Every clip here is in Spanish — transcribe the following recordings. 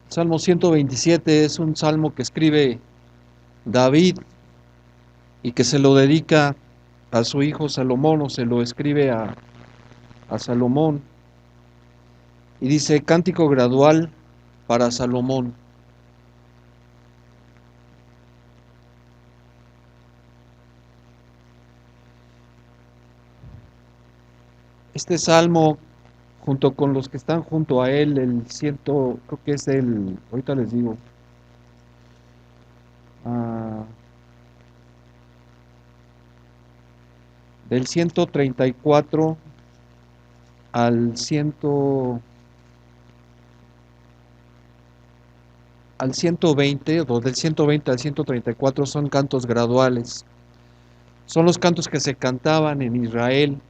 Salmo 127 es un salmo que escribe David y que se lo dedica a su hijo Salomón, o se lo escribe a Salomón. Y dice, cántico gradual para Salomón. Este salmo, junto con los que están junto a él, creo que es ahorita les digo, ah, del 134 al 100, al 120, o del 120 al 134 son cantos graduales. Son los cantos que se cantaban en Israel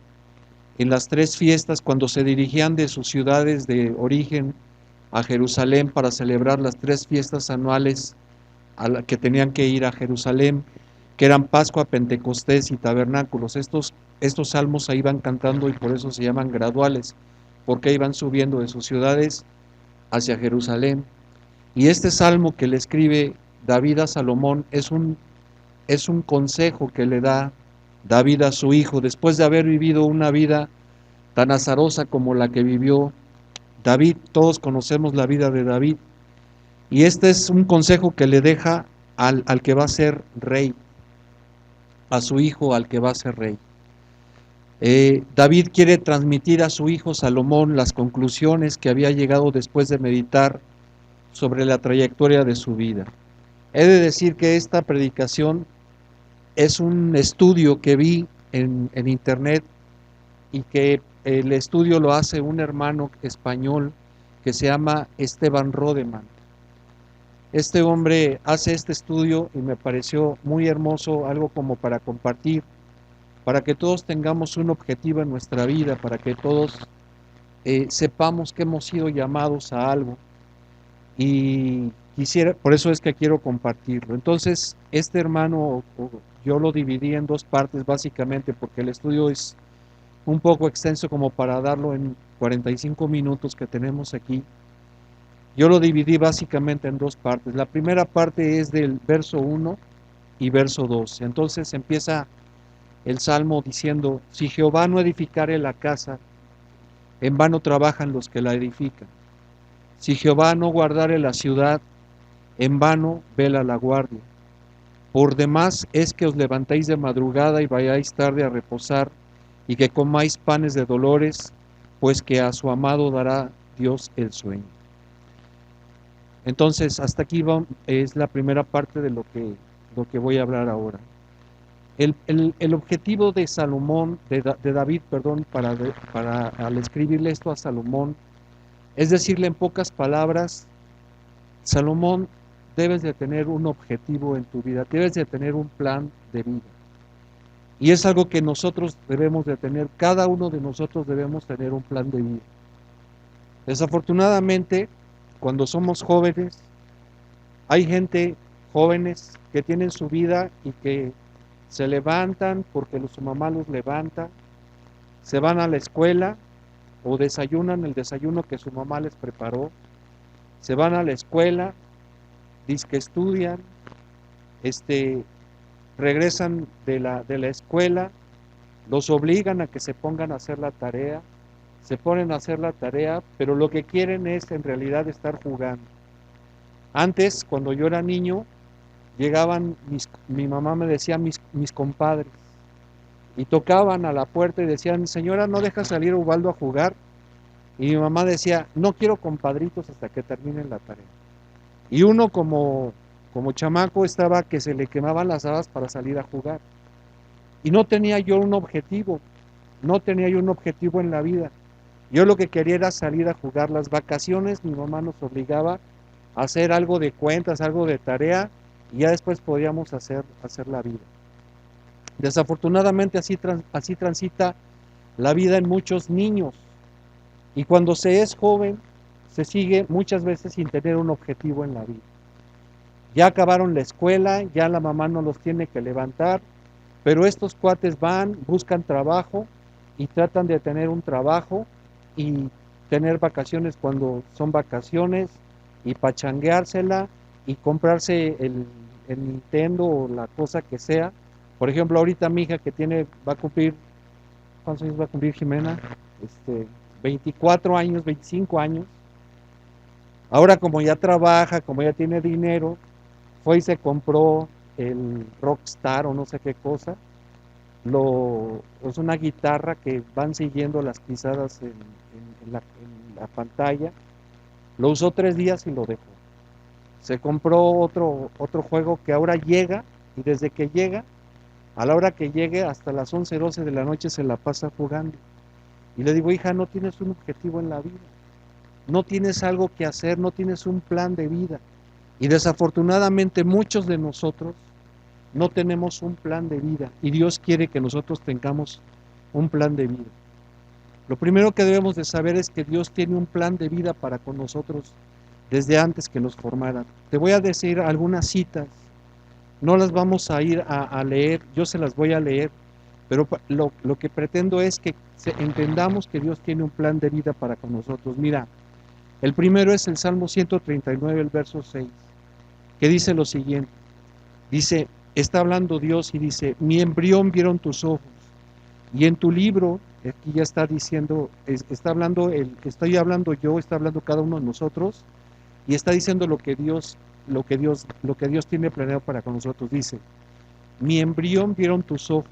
en las tres fiestas cuando se dirigían de sus ciudades de origen a Jerusalén para celebrar las tres fiestas anuales a las que tenían que ir a Jerusalén, que eran Pascua, Pentecostés y Tabernáculos. Estos salmos se iban cantando y por eso se llaman graduales, porque iban subiendo de sus ciudades hacia Jerusalén. Y este salmo que le escribe David a Salomón es un consejo que le da David a su hijo después de haber vivido una vida tan azarosa como la que vivió David. Todos conocemos la vida de David. Y este es un consejo que le deja al que va a ser rey, a su hijo al que va a ser rey. David quiere transmitir a su hijo Salomón las conclusiones que había llegado después de meditar sobre la trayectoria de su vida. He de decir que esta predicación es un estudio que vi en internet y que el estudio lo hace un hermano español que se llama Esteban Rodeman. Este hombre hace este estudio y me pareció muy hermoso, algo como para compartir, para que todos tengamos un objetivo en nuestra vida, para que todos sepamos que hemos sido llamados a algo. Y por eso es que quiero compartirlo. Entonces, este hermano, yo lo dividí en dos partes básicamente, porque el estudio es un poco extenso como para darlo en 45 minutos que tenemos aquí. Yo lo dividí básicamente en dos partes. La primera parte es del verso 1 y verso 2. Entonces empieza el salmo diciendo, si Jehová no edificare la casa, en vano trabajan los que la edifican. Si Jehová no guardare la ciudad, en vano vela la guardia. Por demás es que os levantéis de madrugada y vayáis tarde a reposar, y que comáis panes de dolores, pues que a su amado dará Dios el sueño. Entonces, hasta aquí es la primera parte de lo que voy a hablar ahora. El objetivo de Salomón, de David, perdón, para al escribirle esto a Salomón, es decirle en pocas palabras, Salomón, debes de tener un objetivo en tu vida, debes de tener un plan de vida. Y es algo que nosotros debemos de tener, cada uno de nosotros debemos tener un plan de vida. Desafortunadamente, cuando somos jóvenes, hay gente, jóvenes, que tienen su vida y que se levantan porque su mamá los levanta, se van a la escuela o desayunan el desayuno que su mamá les preparó, se van a la escuela, dizque estudian, este, regresan de la escuela, los obligan a que se pongan a hacer la tarea, se ponen a hacer la tarea, pero lo que quieren es en realidad estar jugando. Antes, cuando yo era niño, llegaban, mi mamá me decía mis compadres, y tocaban a la puerta y decían, señora, ¿no deja salir a Ubaldo a jugar? Y mi mamá decía, no quiero compadritos hasta que terminen la tarea. Y uno como chamaco estaba que se le quemaban las habas para salir a jugar. Y no tenía yo un objetivo, no tenía yo un objetivo en la vida. Yo lo que quería era salir a jugar. Las vacaciones mi mamá nos obligaba a hacer algo de cuentas, algo de tarea, y ya después podíamos hacer la vida. Desafortunadamente así transita la vida en muchos niños. Y cuando se es joven, se sigue muchas veces sin tener un objetivo en la vida. Ya acabaron la escuela, ya la mamá no los tiene que levantar, pero estos cuates van, buscan trabajo y tratan de tener un trabajo y tener vacaciones cuando son vacaciones, y pachangueársela y comprarse el Nintendo o la cosa que sea. Por ejemplo, ahorita mi hija que va a cumplir, ¿cuántos años va a cumplir Jimena? 24 años, 25 años. Ahora como ya trabaja, como ya tiene dinero, fue y se compró el Rockstar o no sé qué cosa. Es una guitarra que van siguiendo las pisadas en la pantalla. Lo usó 3 días y lo dejó. Se compró otro juego que ahora llega, y desde que llega, a la hora que llegue, hasta las 11, 12 de la noche se la pasa jugando. Y le digo, hija, no tienes un objetivo en la vida, no tienes algo que hacer, no tienes un plan de vida. Y desafortunadamente muchos de nosotros no tenemos un plan de vida, y Dios quiere que nosotros tengamos un plan de vida. Lo primero que debemos de saber es que Dios tiene un plan de vida para con nosotros desde antes que nos formaran. Te voy a decir algunas citas, no las vamos a ir a leer, yo se las voy a leer, pero lo que pretendo es que entendamos que Dios tiene un plan de vida para con nosotros. Mira, el primero es el Salmo 139, el verso 6, que dice lo siguiente. Dice, está hablando Dios y dice, mi embrión vieron tus ojos, y en tu libro, aquí ya está diciendo, está hablando, estoy hablando yo, está hablando cada uno de nosotros, y está diciendo lo que Dios tiene planeado para con nosotros. Dice, mi embrión vieron tus ojos,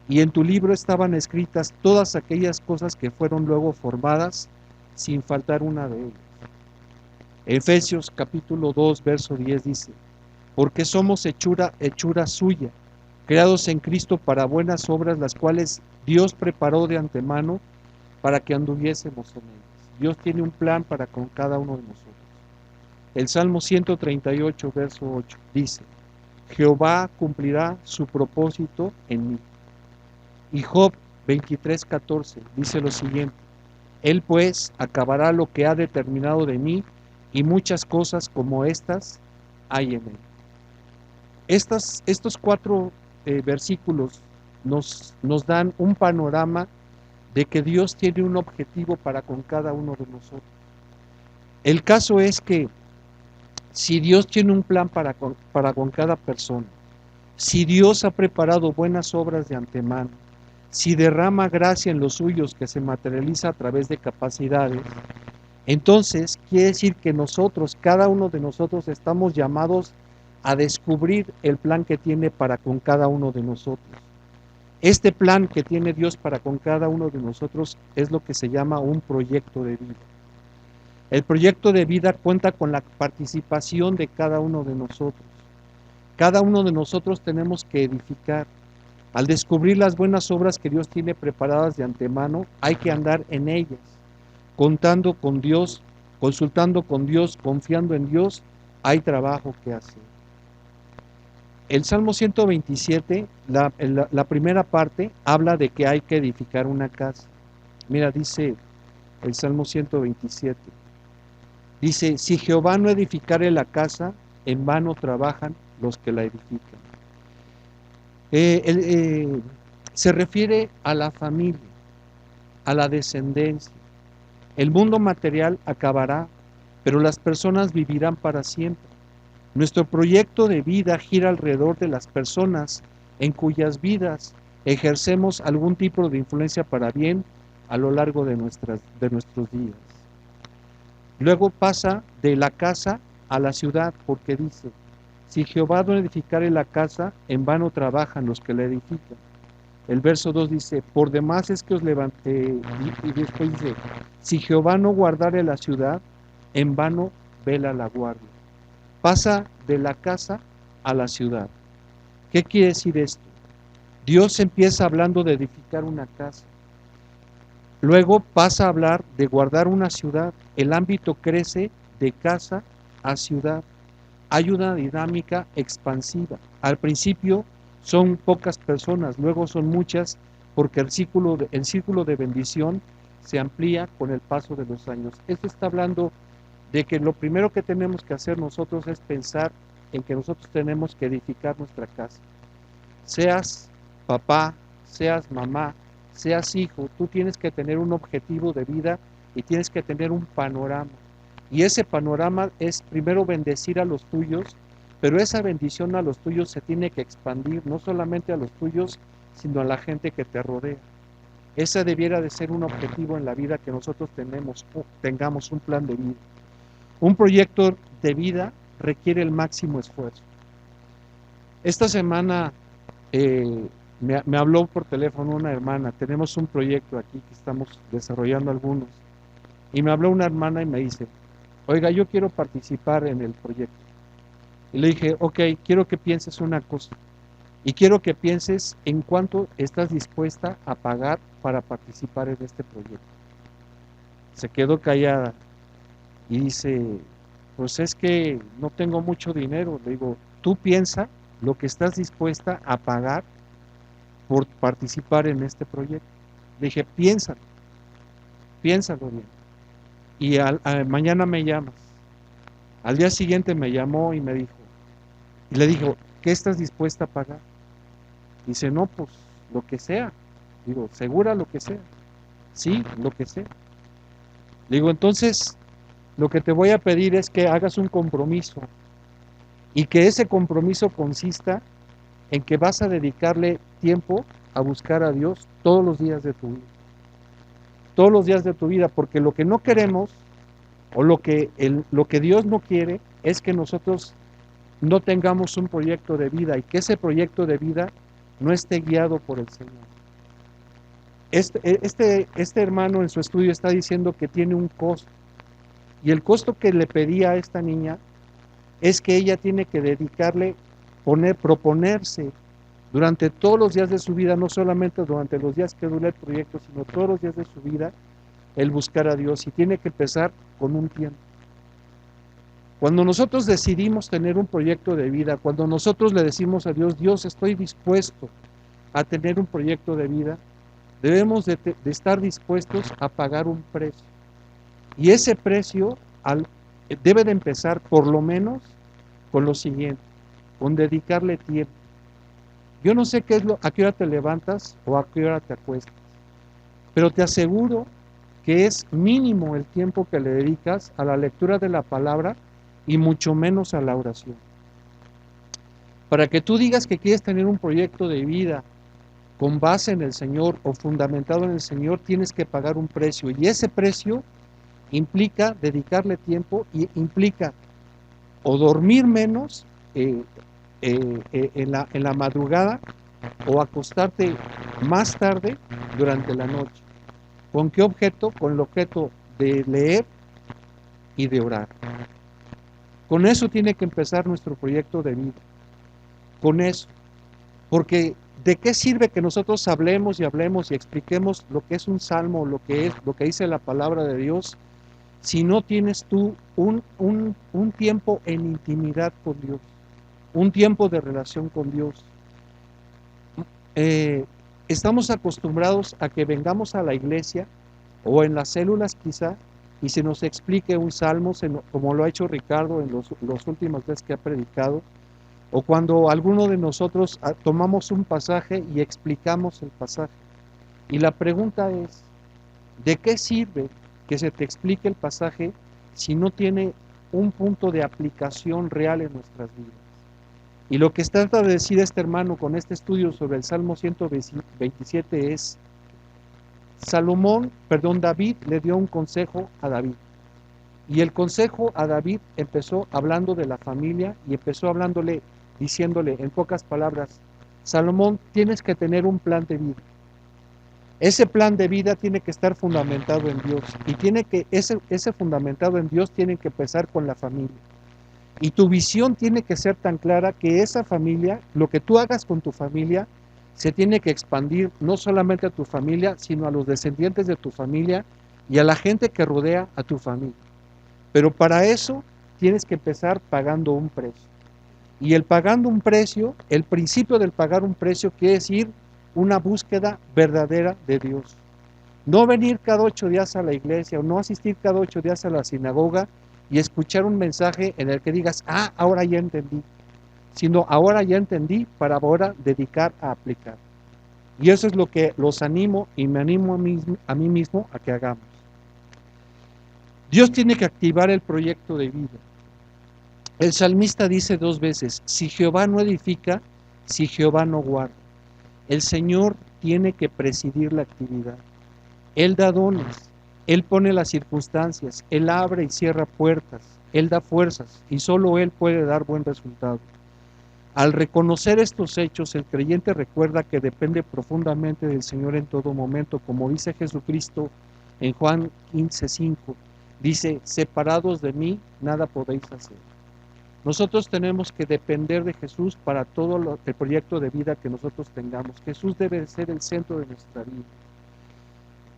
y en tu libro estaban escritas todas aquellas cosas que fueron luego formadas, sin faltar una de ellas. Efesios capítulo 2, verso 10 dice, porque somos hechura suya, creados en Cristo para buenas obras, las cuales Dios preparó de antemano para que anduviésemos en ellas. Dios tiene un plan para con cada uno de nosotros. El Salmo 138, verso 8 dice, Jehová cumplirá su propósito en mí. Y Job 23, 14 dice lo siguiente, él pues acabará lo que ha determinado de mí, y muchas cosas como estas hay en él. Estos 4 versículos nos dan un panorama de que Dios tiene un objetivo para con cada uno de nosotros. El caso es que si Dios tiene un plan para con cada persona, si Dios ha preparado buenas obras de antemano, si derrama gracia en los suyos que se materializa a través de capacidades, entonces quiere decir que nosotros, cada uno de nosotros, estamos llamados a descubrir el plan que tiene para con cada uno de nosotros. Este plan que tiene Dios para con cada uno de nosotros es lo que se llama un proyecto de vida. El proyecto de vida cuenta con la participación de cada uno de nosotros. Cada uno de nosotros tenemos que edificar. Al descubrir las buenas obras que Dios tiene preparadas de antemano, hay que andar en ellas, contando con Dios, consultando con Dios, confiando en Dios. Hay trabajo que hacer. El Salmo 127, la primera parte, habla de que hay que edificar una casa. Mira, dice el Salmo 127, dice, si Jehová no edificare la casa, en vano trabajan los que la edifican. Se refiere a la familia, a la descendencia. El mundo material acabará, pero las personas vivirán para siempre. Nuestro proyecto de vida gira alrededor de las personas en cuyas vidas ejercemos algún tipo de influencia para bien a lo largo de nuestros días. Luego pasa de la casa a la ciudad, porque dice, si Jehová no edificare la casa, en vano trabajan los que la edifican. El verso 2 dice, por demás es que os levanté, y después dice, si Jehová no guardare la ciudad, en vano vela la guardia. Pasa de la casa a la ciudad. ¿Qué quiere decir esto? Dios empieza hablando de edificar una casa. Luego pasa a hablar de guardar una ciudad. El ámbito crece de casa a ciudad. Hay una dinámica expansiva. Al principio son pocas personas, luego son muchas, porque el círculo de bendición se amplía con el paso de los años. Esto está hablando de que lo primero que tenemos que hacer nosotros es pensar en que nosotros tenemos que edificar nuestra casa. Seas papá, seas mamá, seas hijo, tú tienes que tener un objetivo de vida y tienes que tener un panorama. Y ese panorama es primero bendecir a los tuyos, pero esa bendición a los tuyos se tiene que expandir, no solamente a los tuyos, sino a la gente que te rodea. Ese debiera de ser un objetivo en la vida que nosotros tengamos un plan de vida. Un proyecto de vida requiere el máximo esfuerzo. Esta semana me habló por teléfono una hermana, tenemos un proyecto aquí que estamos desarrollando algunos, y me habló una hermana y me dice, oiga, yo quiero participar en el proyecto. Y le dije, ok, quiero que pienses una cosa, y quiero que pienses en cuánto estás dispuesta a pagar para participar en este proyecto. Se quedó callada y dice, pues es que no tengo mucho dinero. Le digo, tú piensa lo que estás dispuesta a pagar por participar en este proyecto. Le dije, piénsalo bien. Y mañana me llamas. Al día siguiente me llamó y me dijo, y le dijo, ¿qué estás dispuesta a pagar? Dice, no, pues lo que sea. Digo, ¿segura lo que sea? Sí, lo que sea. Digo, entonces, lo que te voy a pedir es que hagas un compromiso y que ese compromiso consista en que vas a dedicarle tiempo a buscar a Dios todos los días de tu vida. Todos los días de tu vida, porque lo que no queremos o lo que Dios no quiere es que nosotros no tengamos un proyecto de vida y que ese proyecto de vida no esté guiado por el Señor. Este hermano en su estudio está diciendo que tiene un costo, y el costo que le pedía a esta niña es que ella tiene que dedicarle, proponerse durante todos los días de su vida, no solamente durante los días que dura el proyecto, sino todos los días de su vida, el buscar a Dios, y tiene que empezar con un tiempo. Cuando nosotros decidimos tener un proyecto de vida, cuando nosotros le decimos a Dios, Dios, estoy dispuesto a tener un proyecto de vida, debemos de estar dispuestos a pagar un precio. Y ese precio debe de empezar por lo menos con lo siguiente, con dedicarle tiempo. Yo no sé a qué hora te levantas o a qué hora te acuestas, pero te aseguro que es mínimo el tiempo que le dedicas a la lectura de la palabra y mucho menos a la oración. Para que tú digas que quieres tener un proyecto de vida con base en el Señor o fundamentado en el Señor, tienes que pagar un precio, y ese precio implica dedicarle tiempo y implica o dormir menos en la madrugada o acostarte más tarde durante la noche. ¿Con qué objeto? Con el objeto de leer y de orar. Con eso tiene que empezar nuestro proyecto de vida. Con eso. Porque ¿de qué sirve que nosotros hablemos y expliquemos lo que es un salmo, lo que dice la palabra de Dios, si no tienes tú un tiempo en intimidad con Dios, un tiempo de relación con Dios? Estamos acostumbrados a que vengamos a la iglesia o en las células quizá y se nos explique un salmo, como lo ha hecho Ricardo en los últimos veces que ha predicado, o cuando alguno de nosotros tomamos un pasaje y explicamos el pasaje. Y la pregunta es, ¿de qué sirve que se te explique el pasaje si no tiene un punto de aplicación real en nuestras vidas? Y lo que trata de decir este hermano con este estudio sobre el Salmo 127 es, David le dio un consejo a David. Y el consejo a David empezó hablando de la familia y empezó diciéndole en pocas palabras, Salomón, tienes que tener un plan de vida. Ese plan de vida tiene que estar fundamentado en Dios, y ese fundamentado en Dios tiene que empezar con la familia. Y tu visión tiene que ser tan clara que esa familia, lo que tú hagas con tu familia, se tiene que expandir no solamente a tu familia, sino a los descendientes de tu familia y a la gente que rodea a tu familia. Pero para eso tienes que empezar pagando un precio. Y el pagando un precio, el principio del pagar un precio quiere decir una búsqueda verdadera de Dios. No venir cada 8 días a la iglesia o no asistir cada 8 días a la sinagoga y escuchar un mensaje en el que digas, ahora ya entendí, sino ahora ya entendí para ahora dedicar a aplicar. Y eso es lo que los animo y me animo a mí mismo a que hagamos. Dios tiene que activar el proyecto de vida. El salmista dice 2 veces, si Jehová no edifica, si Jehová no guarda. El Señor tiene que presidir la actividad. Él da dones, Él pone las circunstancias, Él abre y cierra puertas, Él da fuerzas y solo Él puede dar buen resultado. Al reconocer estos hechos, el creyente recuerda que depende profundamente del Señor en todo momento, como dice Jesucristo en Juan 15:5. Dice, separados de mí, nada podéis hacer. Nosotros tenemos que depender de Jesús para todo el proyecto de vida que nosotros tengamos. Jesús debe ser el centro de nuestra vida.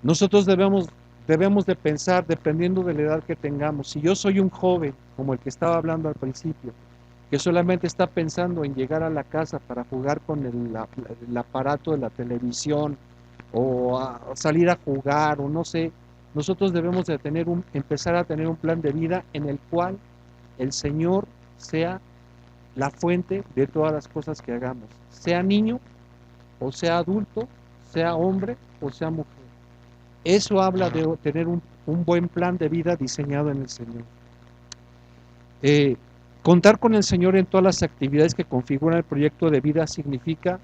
Nosotros debemos de pensar, dependiendo de la edad que tengamos. Si yo soy un joven, como el que estaba hablando al principio, que solamente está pensando en llegar a la casa para jugar con el aparato de la televisión o a salir a jugar o no sé, nosotros debemos de empezar a tener un plan de vida en el cual el Señor sea la fuente de todas las cosas que hagamos, sea niño o sea adulto, sea hombre o sea mujer. Eso habla de tener un buen plan de vida diseñado en el Señor. Contar con el Señor en todas las actividades que configuran el proyecto de vida significa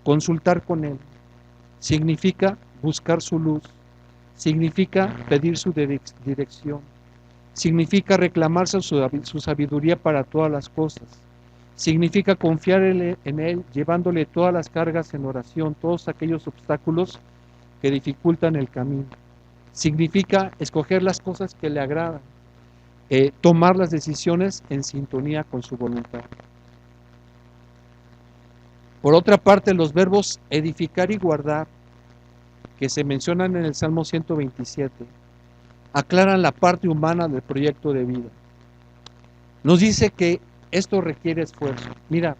consultar con Él, significa buscar su luz, significa pedir su dirección, significa reclamarse su sabiduría para todas las cosas, significa confiar en Él, llevándole todas las cargas en oración, todos aquellos obstáculos que dificultan el camino, significa escoger las cosas que le agradan, tomar las decisiones en sintonía con su voluntad. Por otra parte, los verbos edificar y guardar, que se mencionan en el Salmo 127, aclaran la parte humana del proyecto de vida. Nos dice que esto requiere esfuerzo. Mira,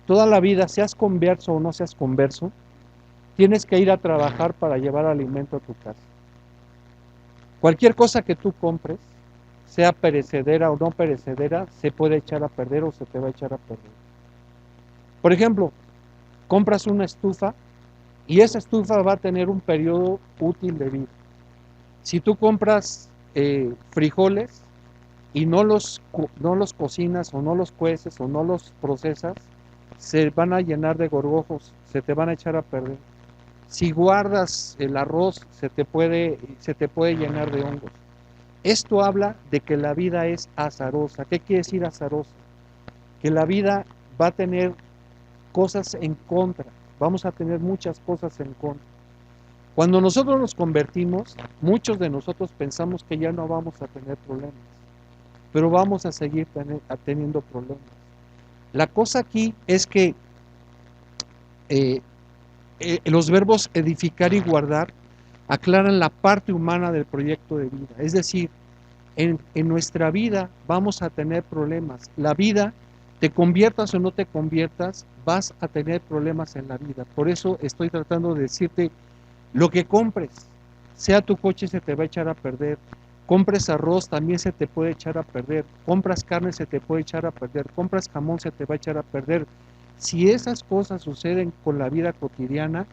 toda la vida, seas converso o no seas converso, tienes que ir a trabajar para llevar alimento a tu casa. Cualquier cosa que tú compres, sea perecedera o no perecedera, se puede echar a perder o se te va a echar a perder. Por ejemplo, compras una estufa y esa estufa va a tener un periodo útil de vida. Si tú compras frijoles y no los cocinas o no los cueces o no los procesas, se van a llenar de gorgojos, se te van a echar a perder. Si guardas el arroz, se te puede llenar de hongos. Esto habla de que la vida es azarosa. ¿Qué quiere decir azarosa? Que la vida va a tener cosas en contra. Vamos a tener muchas cosas en contra. Cuando nosotros nos convertimos, muchos de nosotros pensamos que ya no vamos a tener problemas, pero vamos a seguir teniendo problemas. La cosa aquí es que los verbos edificar y guardar aclaran la parte humana del proyecto de vida. Es decir, en nuestra vida vamos a tener problemas. La vida, te conviertas o no te conviertas, vas a tener problemas en la vida. Por eso estoy tratando de decirte, lo que compres, sea tu coche, se te va a echar a perder. Compres arroz, también se te puede echar a perder. Compras carne, se te puede echar a perder. Compras jamón, se te va a echar a perder. Si esas cosas suceden con la vida cotidiana,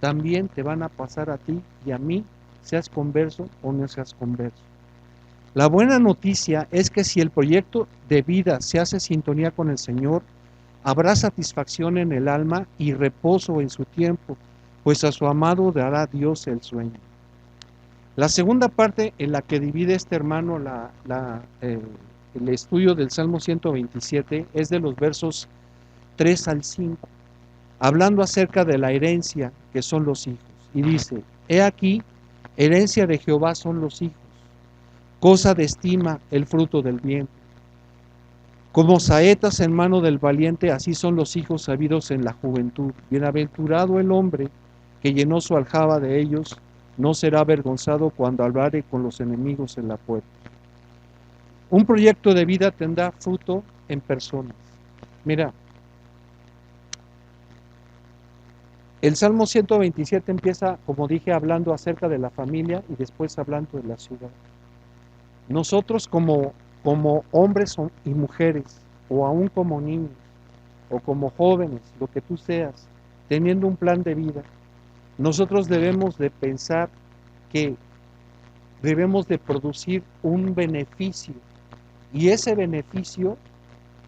también te van a pasar a ti y a mí, seas converso o no seas converso. La buena noticia es que si el proyecto de vida se hace sintonía con el Señor, habrá satisfacción en el alma y reposo en su tiempo, pues a su amado dará Dios el sueño. La segunda parte en la que divide este hermano el estudio del Salmo 127 es de los versos 3 al 5, hablando acerca de la herencia que son los hijos. Y dice, he aquí, herencia de Jehová son los hijos, cosa de estima el fruto del vientre. Como saetas en mano del valiente, así son los hijos sabidos en la juventud. Bienaventurado el hombre que llenó su aljaba de ellos, no será avergonzado cuando hablare con los enemigos en la puerta. Un proyecto de vida tendrá fruto en personas. Mira, el Salmo 127 empieza, como dije, hablando acerca de la familia y después hablando de la ciudad. Nosotros como hombres y mujeres, o aún como niños, o como jóvenes, lo que tú seas, teniendo un plan de vida, nosotros debemos de pensar que debemos de producir un beneficio, y ese beneficio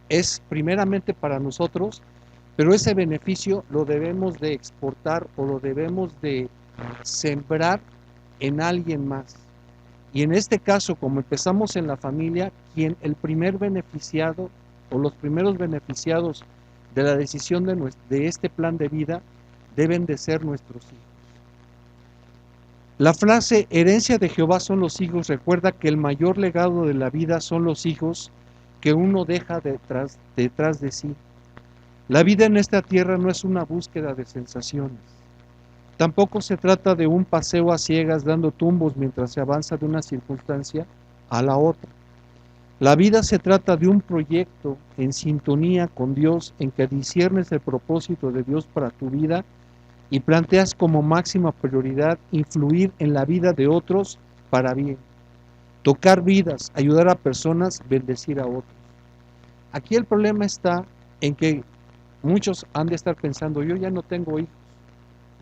es primeramente para nosotros, pero ese beneficio lo debemos de exportar o lo debemos de sembrar en alguien más. Y en este caso, como empezamos en la familia, quien el primer beneficiado o los primeros beneficiados de la decisión de este plan de vida deben de ser nuestros hijos. La frase herencia de Jehová son los hijos recuerda que el mayor legado de la vida son los hijos que uno deja detrás de sí. La vida en esta tierra no es una búsqueda de sensaciones. Tampoco se trata de un paseo a ciegas dando tumbos mientras se avanza de una circunstancia a la otra. La vida se trata de un proyecto en sintonía con Dios en que disciernes el propósito de Dios para tu vida y planteas como máxima prioridad influir en la vida de otros para bien, tocar vidas, ayudar a personas, bendecir a otros. Aquí el problema está en que muchos han de estar pensando, yo ya no tengo hijos,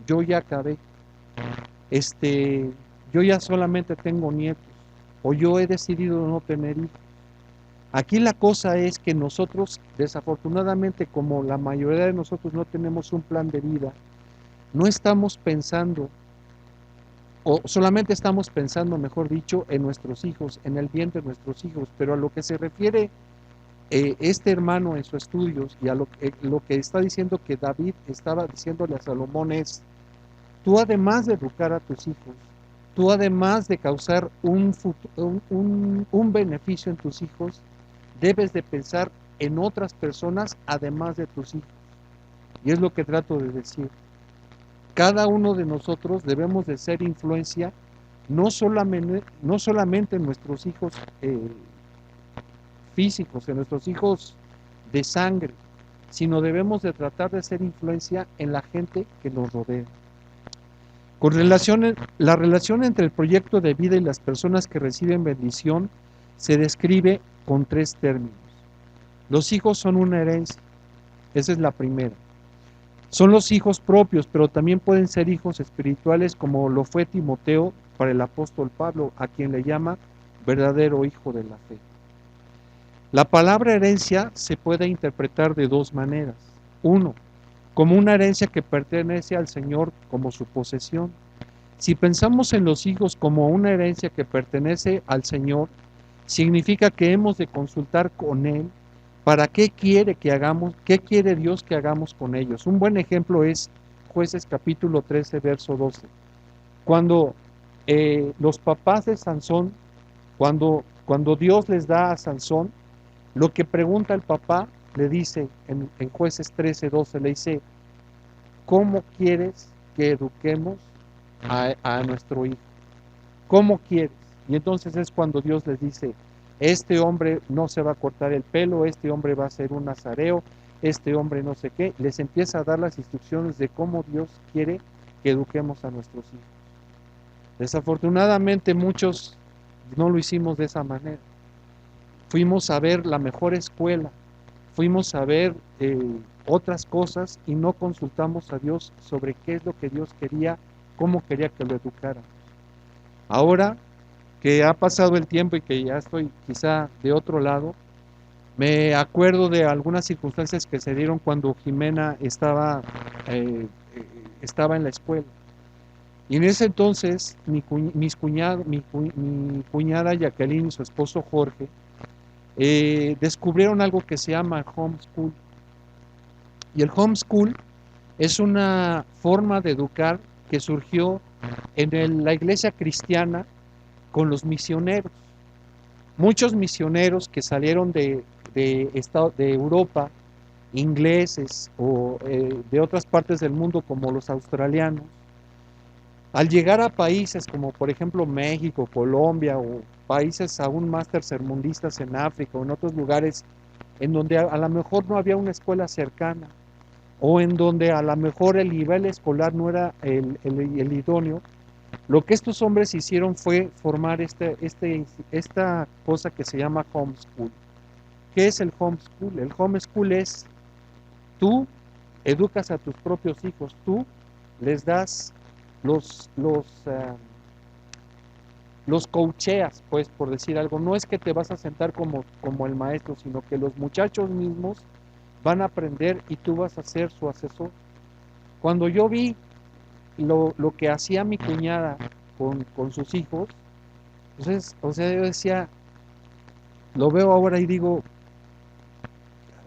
yo ya acabé, yo ya solamente tengo nietos, o yo he decidido no tener hijos. Aquí la cosa es que nosotros, desafortunadamente, como la mayoría de nosotros no tenemos un plan de vida, no estamos pensando, o solamente estamos pensando, mejor dicho, en nuestros hijos, en el bien de nuestros hijos, pero a lo que se refiere este hermano en sus estudios y a lo que está diciendo que David estaba diciéndole a Salomón es, tú además de educar a tus hijos, tú además de causar un beneficio en tus hijos, debes de pensar en otras personas además de tus hijos. Y es lo que trato de decir. Cada uno de nosotros debemos de ser influencia no solamente en nuestros hijos físicos, en nuestros hijos de sangre, sino debemos de tratar de ser influencia en la gente que nos rodea. La relación entre el proyecto de vida y las personas que reciben bendición se describe con 3 términos. Los hijos son una herencia, esa es la primera. Son los hijos propios, pero también pueden ser hijos espirituales, como lo fue Timoteo para el apóstol Pablo, a quien le llama verdadero hijo de la fe. La palabra herencia se puede interpretar de 2 maneras. 1, como una herencia que pertenece al Señor como su posesión. Si pensamos en los hijos como una herencia que pertenece al Señor, significa que hemos de consultar con Él para qué quiere que hagamos, qué quiere Dios que hagamos con ellos. Un buen ejemplo es Jueces capítulo 13, verso 12. Cuando los papás de Sansón, cuando Dios les da a Sansón, lo que pregunta el papá, le dice en Jueces 13, 12, le dice, ¿cómo quieres que eduquemos a nuestro hijo? ¿Cómo quieres? Y entonces es cuando Dios les dice, este hombre no se va a cortar el pelo, este hombre va a ser un nazareo, este hombre no sé qué, les empieza a dar las instrucciones de cómo Dios quiere que eduquemos a nuestros hijos. Desafortunadamente muchos no lo hicimos de esa manera. Fuimos a ver la mejor escuela, fuimos a ver otras cosas y no consultamos a Dios sobre qué es lo que Dios quería, cómo quería que lo educara. Ahora que ha pasado el tiempo y que ya estoy quizá de otro lado, me acuerdo de algunas circunstancias que se dieron cuando Jimena estaba en la escuela. Y en ese entonces mi cuñada Jacqueline y su esposo Jorge descubrieron algo que se llama homeschool. Y el homeschool es una forma de educar que surgió en la iglesia cristiana con los misioneros. Muchos misioneros que salieron de Europa, ingleses o de otras partes del mundo como los australianos, al llegar a países como por ejemplo México, Colombia o países aún más tercermundistas en África o en otros lugares en donde a lo mejor no había una escuela cercana o en donde a lo mejor el nivel escolar no era el idóneo, lo que estos hombres hicieron fue formar esta cosa que se llama homeschool. ¿Qué es el homeschool? El homeschool es tú educas a tus propios hijos, tú les das los los coacheas, pues, por decir algo. No es que te vas a sentar como el maestro, sino que los muchachos mismos van a aprender y tú vas a ser su asesor. Cuando yo vi lo que hacía mi cuñada con sus hijos, entonces, o sea, yo decía, lo veo ahora y digo,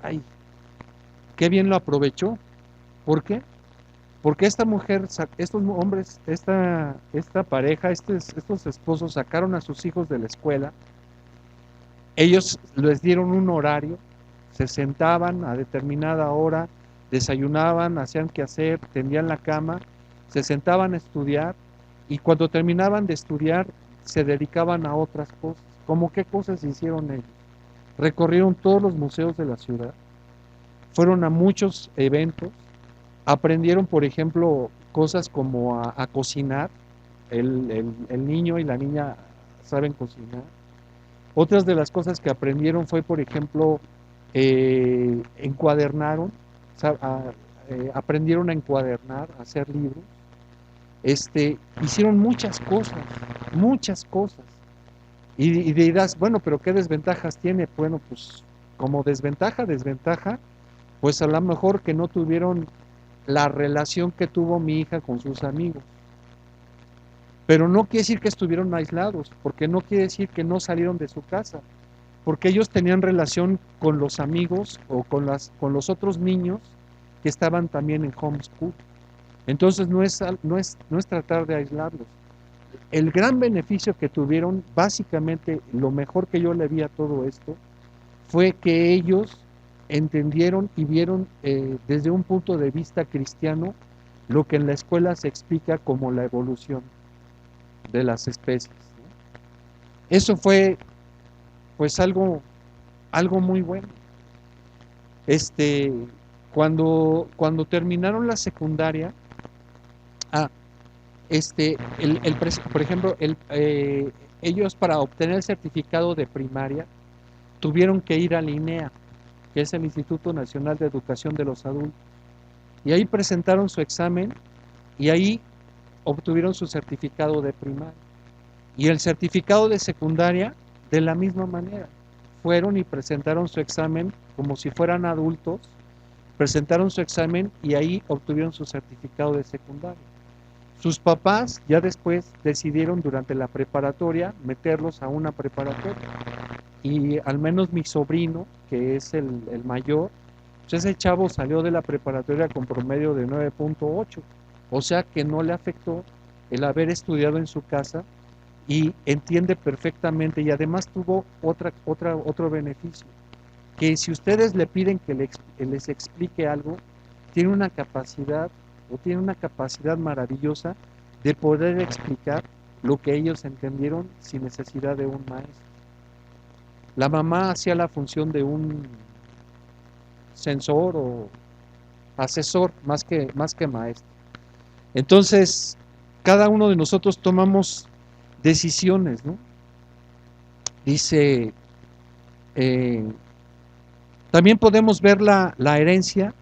ay, qué bien lo aprovechó. ¿Por qué? Porque esta mujer, estos hombres, esta pareja, estos esposos sacaron a sus hijos de la escuela, ellos les dieron un horario, se sentaban a determinada hora, desayunaban, hacían qué hacer, tendían la cama, se sentaban a estudiar y cuando terminaban de estudiar se dedicaban a otras cosas. ¿Cómo qué cosas hicieron ellos? Recorrieron todos los museos de la ciudad, fueron a muchos eventos, aprendieron, por ejemplo, cosas como a cocinar, el niño y la niña saben cocinar. Otras de las cosas que aprendieron fue, por ejemplo, encuadernaron, aprendieron a encuadernar, a hacer libros, hicieron muchas cosas, muchas cosas. Y dirás, bueno, pero ¿qué desventajas tiene? Bueno, pues como desventaja, pues a lo mejor que no tuvieron la relación que tuvo mi hija con sus amigos. Pero no quiere decir que estuvieron aislados, porque no quiere decir que no salieron de su casa, porque ellos tenían relación con los amigos o con los otros niños que estaban también en homeschool. Entonces no es tratar de aislarlos. El gran beneficio que tuvieron, básicamente lo mejor que yo le vi a todo esto, fue que ellos entendieron y vieron desde un punto de vista cristiano lo que en la escuela se explica como la evolución de las especies. Eso fue pues algo muy bueno. Este, cuando terminaron la secundaria, ah, por ejemplo, ellos para obtener el certificado de primaria tuvieron que ir al INEA, que es el Instituto Nacional de Educación de los Adultos, y ahí presentaron su examen y ahí obtuvieron su certificado de primaria. Y el certificado de secundaria, de la misma manera, fueron y presentaron su examen como si fueran adultos, presentaron su examen y ahí obtuvieron su certificado de secundaria. Sus papás ya después decidieron durante la preparatoria meterlos a una preparatoria. Y al menos mi sobrino, que es el mayor, pues ese chavo salió de la preparatoria con promedio de 9.8. O sea que no le afectó el haber estudiado en su casa y entiende perfectamente y además tuvo otro beneficio, que si ustedes le piden que les explique algo, tiene una capacidad maravillosa de poder explicar lo que ellos entendieron sin necesidad de un maestro. La mamá hacía la función de un censor o asesor más que maestro. Entonces, cada uno de nosotros tomamos decisiones, ¿no? Dice, eh, también podemos ver la herencia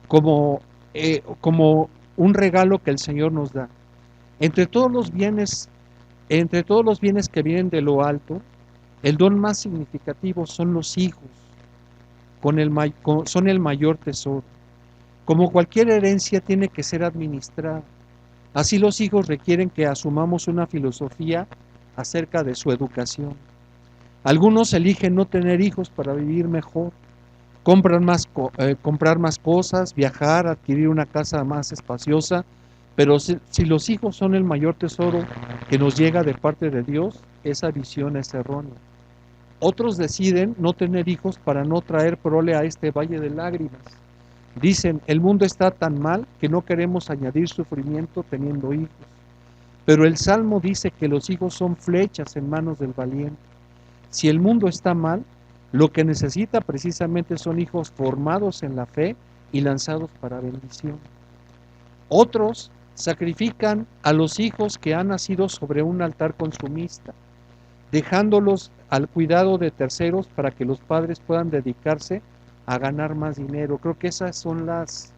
como un regalo que el Señor nos da. Entre todos los bienes, entre todos los bienes que vienen de lo alto, el don más significativo son los hijos, son el mayor tesoro. Como cualquier herencia tiene que ser administrada. Así los hijos requieren que asumamos una filosofía acerca de su educación. Algunos eligen no tener hijos para vivir mejor, comprar más cosas, viajar, adquirir una casa más espaciosa, pero si los hijos son el mayor tesoro que nos llega de parte de Dios, esa visión es errónea. Otros deciden no tener hijos para no traer prole a este valle de lágrimas. Dicen, el mundo está tan mal que no queremos añadir sufrimiento teniendo hijos. Pero el Salmo dice que los hijos son flechas en manos del valiente. Si el mundo está mal, lo que necesita precisamente son hijos formados en la fe y lanzados para bendición. Otros sacrifican a los hijos que han nacido sobre un altar consumista, dejándolos al cuidado de terceros para que los padres puedan dedicarse a ganar más dinero. Creo que esas son las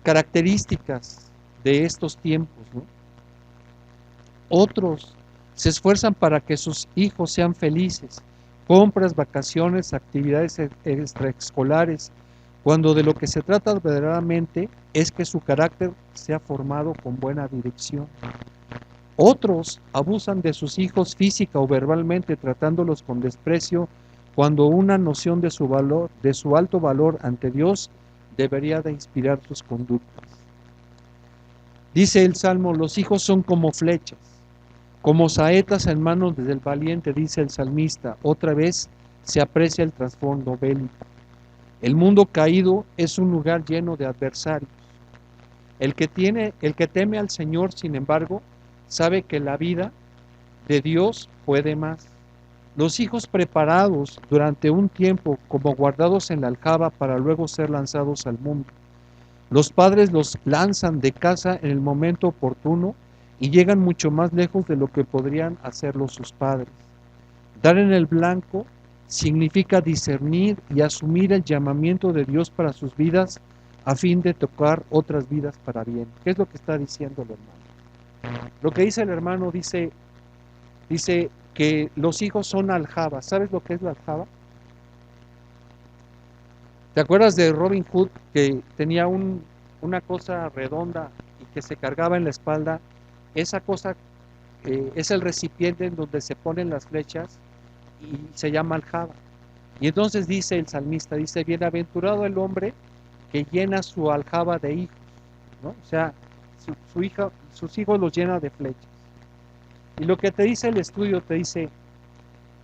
características de estos tiempos, ¿no? Otros Se esfuerzan para que sus hijos sean felices, compras, vacaciones, actividades extraescolares, cuando de lo que se trata verdaderamente es que su carácter sea formado con buena dirección. Otros abusan de sus hijos física o verbalmente, tratándolos con desprecio, cuando una noción de su valor, de su alto valor ante Dios, debería de inspirar sus conductas. Dice el Salmo: los hijos son como flechas, como saetas en manos del valiente, dice el salmista. Otra vez se aprecia el trasfondo bélico. El mundo caído es un lugar lleno de adversarios. El que teme al Señor, sin embargo, sabe que la vida de Dios puede más. Los hijos preparados durante un tiempo como guardados en la aljaba para luego ser lanzados al mundo. Los padres los lanzan de casa en el momento oportuno y llegan mucho más lejos de lo que podrían hacerlo sus padres. Dar en el blanco significa discernir y asumir el llamamiento de Dios para sus vidas a fin de tocar otras vidas para bien. ¿Qué es lo que está diciendo el hermano? Lo que dice el hermano dice que los hijos son aljaba. ¿Sabes lo que es la aljaba? ¿Te acuerdas de Robin Hood, que tenía una cosa redonda y que se cargaba en la espalda? Esa cosa es el recipiente en donde se ponen las flechas y se llama aljaba. Y entonces dice el salmista, dice: bienaventurado el hombre que llena su aljaba de hijos, ¿no? O sea, sus hijos los llena de flechas. Y lo que te dice el estudio, te dice: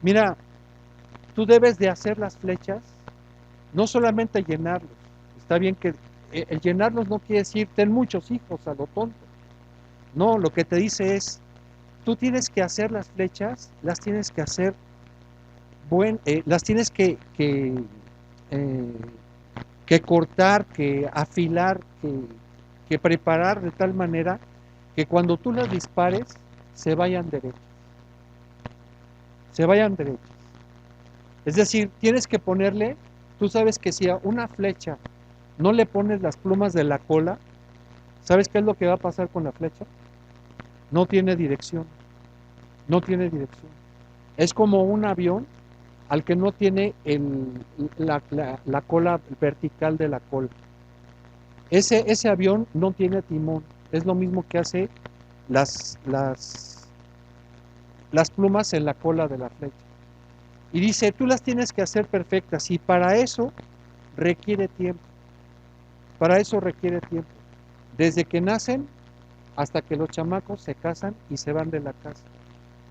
mira, tú debes de hacer las flechas, no solamente llenarlos. Está bien que el llenarlos no quiere decir ten muchos hijos a lo tonto. No, lo que te dice es, tú tienes que hacer las flechas, las tienes que hacer las tienes que cortar, que afilar, que preparar de tal manera que cuando tú las dispares se vayan derechas. Se vayan derechas. Es decir, tienes que ponerle, tú sabes que si a una flecha no le pones las plumas de la cola, ¿sabes qué es lo que va a pasar con la flecha? No tiene dirección. No tiene dirección. Es como un avión al que no tiene la cola vertical de la cola. Ese avión no tiene timón. Es lo mismo que hace las plumas en la cola de la flecha. Y dice, tú las tienes que hacer perfectas, y para eso requiere tiempo. Para eso requiere tiempo. Desde que nacen hasta que los chamacos se casan y se van de la casa.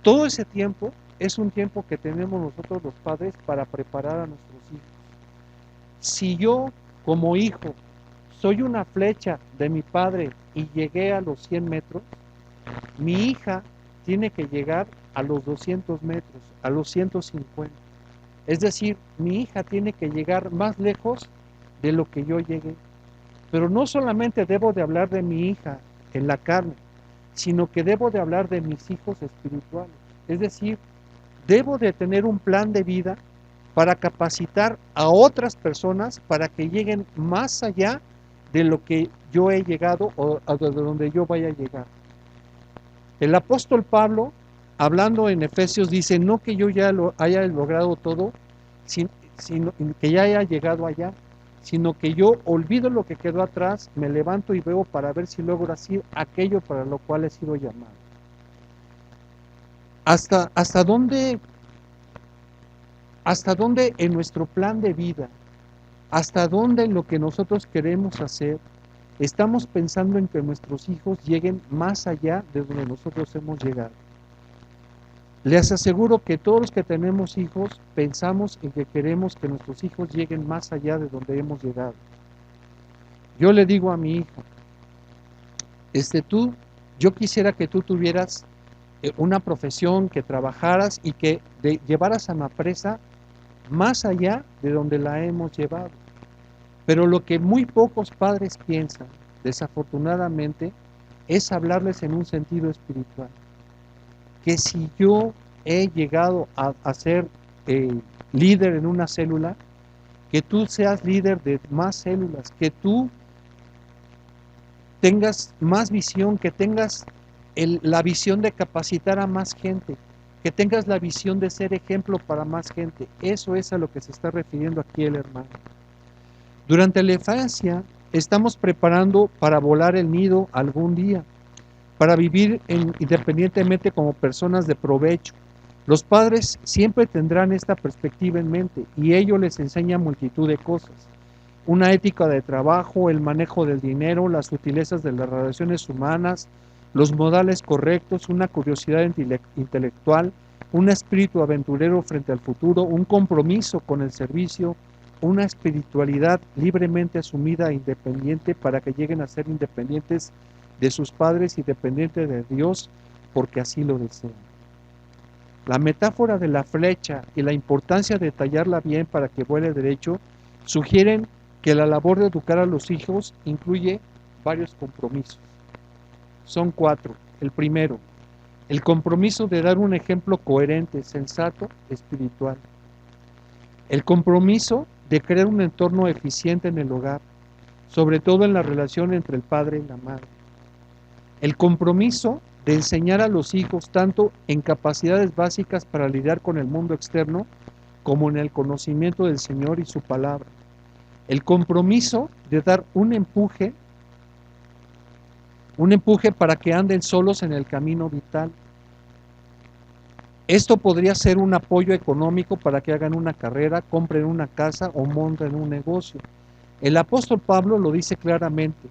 Todo ese tiempo es un tiempo que tenemos nosotros los padres para preparar a nuestros hijos. Si yo, como hijo, soy una flecha de mi padre y llegué a los 100 metros, mi hija tiene que llegar a los 200 metros, a los 150. Es decir, mi hija tiene que llegar más lejos de lo que yo llegué. Pero no solamente debo de hablar de mi hija en la carne, sino que debo de hablar de mis hijos espirituales. Es decir, debo de tener un plan de vida para capacitar a otras personas para que lleguen más allá de lo que yo he llegado o de donde yo vaya a llegar. El apóstol Pablo, hablando en Efesios, dice, no que yo ya lo haya logrado todo, sino que ya haya llegado allá, sino que yo olvido lo que quedó atrás, me levanto y veo para ver si logro así aquello para lo cual he sido llamado. ¿Hasta dónde en nuestro plan de vida, hasta dónde en lo que nosotros queremos hacer, estamos pensando en que nuestros hijos lleguen más allá de donde nosotros hemos llegado? Les aseguro que todos los que tenemos hijos pensamos en que queremos que nuestros hijos lleguen más allá de donde hemos llegado. Yo le digo a mi hijo, yo quisiera que tú tuvieras una profesión, que trabajaras y que llevaras a Amapresa más allá de donde la hemos llevado. Pero lo que muy pocos padres piensan, desafortunadamente, es hablarles en un sentido espiritual. Que si yo he llegado a ser líder en una célula, que tú seas líder de más células, que tú tengas más visión, que tengas la visión de capacitar a más gente, que tengas la visión de ser ejemplo para más gente. Eso es a lo que se está refiriendo aquí el hermano. Durante la infancia estamos preparando para volar el nido algún día, para vivir independientemente como personas de provecho. Los padres siempre tendrán esta perspectiva en mente y ello les enseña multitud de cosas. Una ética de trabajo, el manejo del dinero, las sutilezas de las relaciones humanas, los modales correctos, una curiosidad intelectual, un espíritu aventurero frente al futuro, un compromiso con el servicio, una espiritualidad libremente asumida e independiente para que lleguen a ser independientes de sus padres y dependientes de Dios porque así lo desean. La metáfora de la flecha y la importancia de tallarla bien para que vuele derecho sugieren que la labor de educar a los hijos incluye varios compromisos. Son 4. El primero, el compromiso de dar un ejemplo coherente, sensato, espiritual. El compromiso de crear un entorno eficiente en el hogar, sobre todo en la relación entre el padre y la madre. El compromiso de enseñar a los hijos tanto en capacidades básicas para lidiar con el mundo externo, como en el conocimiento del Señor y su palabra. El compromiso de dar un empuje para que anden solos en el camino vital. Esto podría ser un apoyo económico para que hagan una carrera, compren una casa o monten un negocio. El apóstol Pablo lo dice claramente: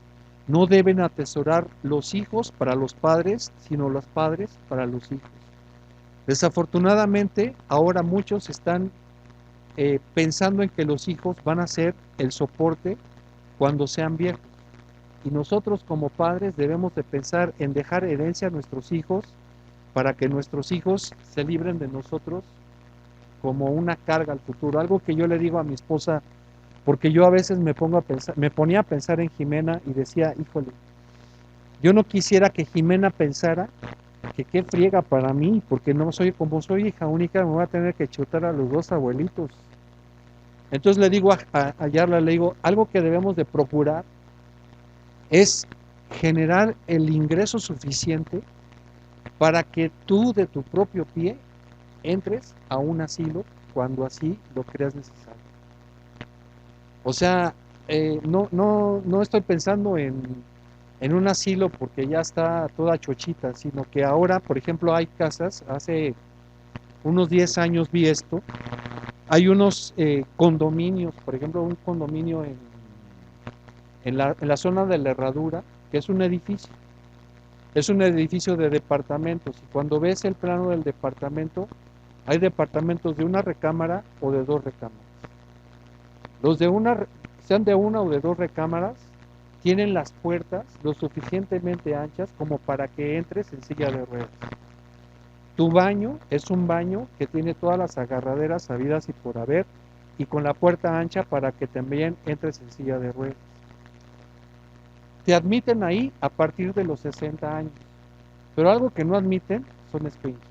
no deben atesorar los hijos para los padres, sino los padres para los hijos. Desafortunadamente, ahora muchos están pensando en que los hijos van a ser el soporte cuando sean viejos. Y nosotros como padres debemos de pensar en dejar herencia a nuestros hijos para que nuestros hijos se libren de nosotros como una carga al futuro. Algo que yo le digo a mi esposa, porque yo a veces me ponía a pensar en Jimena y decía, híjole, yo no quisiera que Jimena pensara que qué friega para mí, porque no soy, como soy hija única, me voy a tener que chutar a los 2 abuelitos. Entonces le digo a Yarla, le digo, algo que debemos de procurar es generar el ingreso suficiente para que tú de tu propio pie entres a un asilo cuando así lo creas necesario. O sea, no estoy pensando en un asilo porque ya está toda chochita, sino que ahora, por ejemplo, hay casas, hace unos 10 años vi esto, hay unos condominios, por ejemplo, un condominio en la zona de la Herradura, que es un edificio de departamentos, y cuando ves el plano del departamento, hay departamentos de una recámara o de 2 recámaras. Los de sean de una o de 2 recámaras, tienen las puertas lo suficientemente anchas como para que entres en silla de ruedas. Tu baño es un baño que tiene todas las agarraderas habidas y por haber, y con la puerta ancha para que también entres en silla de ruedas. Te admiten ahí a partir de los 60 años, pero algo que no admiten son escuincles.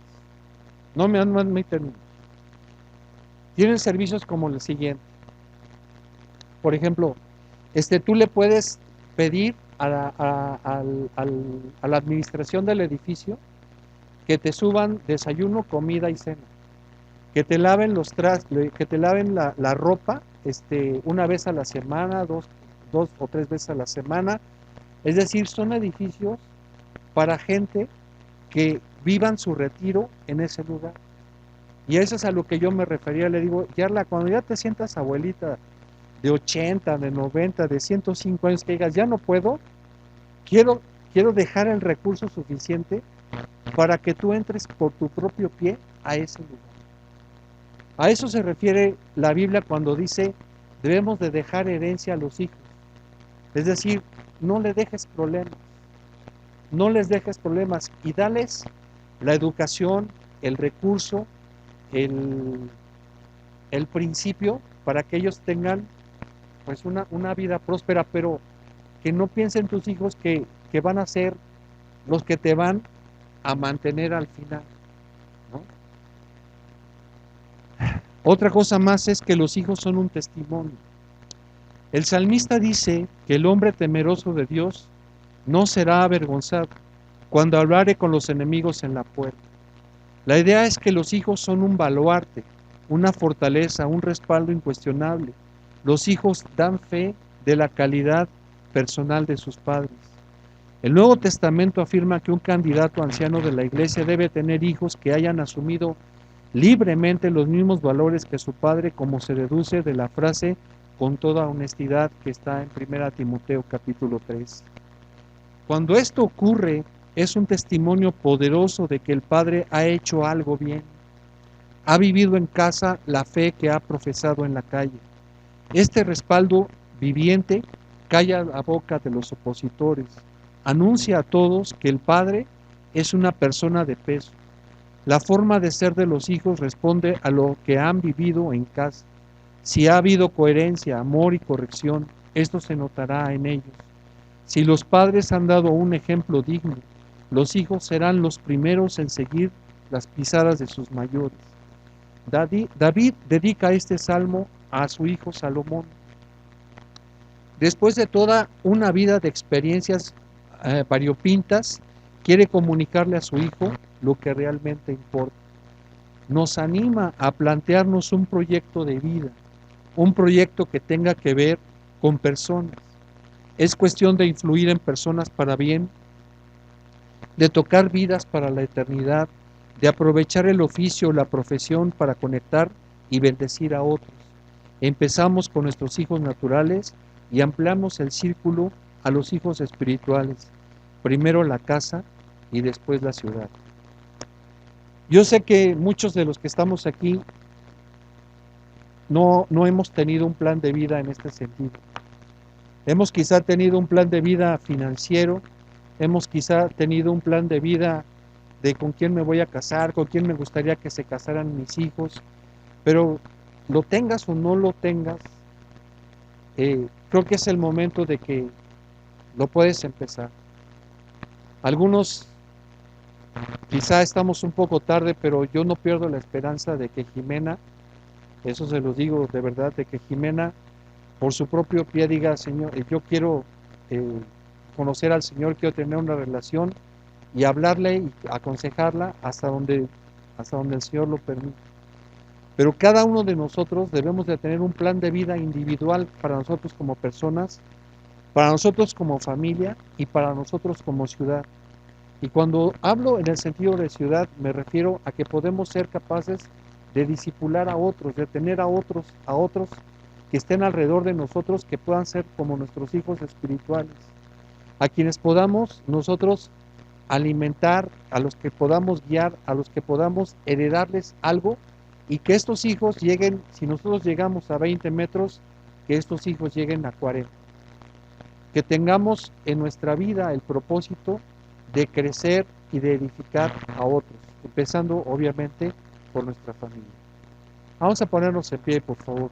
No admiten. Tienen servicios como el siguiente. Por ejemplo, tú le puedes pedir a la administración del edificio que te suban desayuno, comida y cena, que te laven que te laven la ropa una vez a la semana, dos o 3 veces a la semana. Es decir, son edificios para gente que vivan su retiro en ese lugar. Y eso es a lo que yo me refería. Le digo, Yarla, cuando ya te sientas abuelita de 80, de 90, de 105 años, que digas, ya no puedo, quiero dejar el recurso suficiente para que tú entres por tu propio pie a ese lugar. A eso se refiere la Biblia cuando dice, debemos de dejar herencia a los hijos. Es decir, no les dejes problemas y dales la educación, el recurso, el principio para que ellos tengan pues una vida próspera, pero que no piensen tus hijos que van a ser los que te van a mantener al final, ¿no? Otra cosa más es que los hijos son un testimonio. El salmista dice que el hombre temeroso de Dios no será avergonzado. cuando hablare con los enemigos en la puerta. La idea es que los hijos son un baluarte, una fortaleza, un respaldo incuestionable. Los hijos dan fe de la calidad personal de sus padres. El Nuevo Testamento afirma que un candidato anciano de la iglesia debe tener hijos que hayan asumido libremente los mismos valores que su padre, como se deduce de la frase con toda honestidad que está en 1 Timoteo capítulo 3. Cuando esto ocurre, es un testimonio poderoso de que el padre ha hecho algo bien. Ha vivido en casa la fe que ha profesado en la calle. Este respaldo viviente calla la boca de los opositores. Anuncia a todos que el padre es una persona de peso. La forma de ser de los hijos responde a lo que han vivido en casa. Si ha habido coherencia, amor y corrección, esto se notará en ellos. Si los padres han dado un ejemplo digno, los hijos serán los primeros en seguir las pisadas de sus mayores. David dedica este salmo a su hijo Salomón. Después de toda una vida de experiencias variopintas, quiere comunicarle a su hijo lo que realmente importa. Nos anima a plantearnos un proyecto de vida, un proyecto que tenga que ver con personas. Es cuestión de influir en personas para bien, de tocar vidas para la eternidad, de aprovechar el oficio o la profesión para conectar y bendecir a otros. Empezamos con nuestros hijos naturales y ampliamos el círculo a los hijos espirituales. Primero la casa y después la ciudad. Yo sé que muchos de los que estamos aquí no hemos tenido un plan de vida en este sentido. Hemos quizá tenido un plan de vida financiero, hemos quizá tenido un plan de vida de con quién me voy a casar, con quién me gustaría que se casaran mis hijos, pero lo tengas o no lo tengas, creo que es el momento de que lo puedes empezar. Algunos quizá estamos un poco tarde, pero yo no pierdo la esperanza de que Jimena, eso se lo digo de verdad, de que Jimena por su propio pie diga, Señor, yo quiero conocer al Señor, quiero tener una relación y hablarle y aconsejarla hasta donde el Señor lo permite. Pero cada uno de nosotros debemos de tener un plan de vida individual para nosotros como personas, para nosotros como familia y para nosotros como ciudad. Y cuando hablo en el sentido de ciudad, me refiero a que podemos ser capaces de discipular a otros, de tener a otros que estén alrededor de nosotros, que puedan ser como nuestros hijos espirituales, a quienes podamos nosotros alimentar, a los que podamos guiar, a los que podamos heredarles algo, y que estos hijos lleguen, si nosotros llegamos a 20 metros, que estos hijos lleguen a 40. Que tengamos en nuestra vida el propósito de crecer y de edificar a otros, empezando obviamente por nuestra familia. Vamos a ponernos en pie, por favor.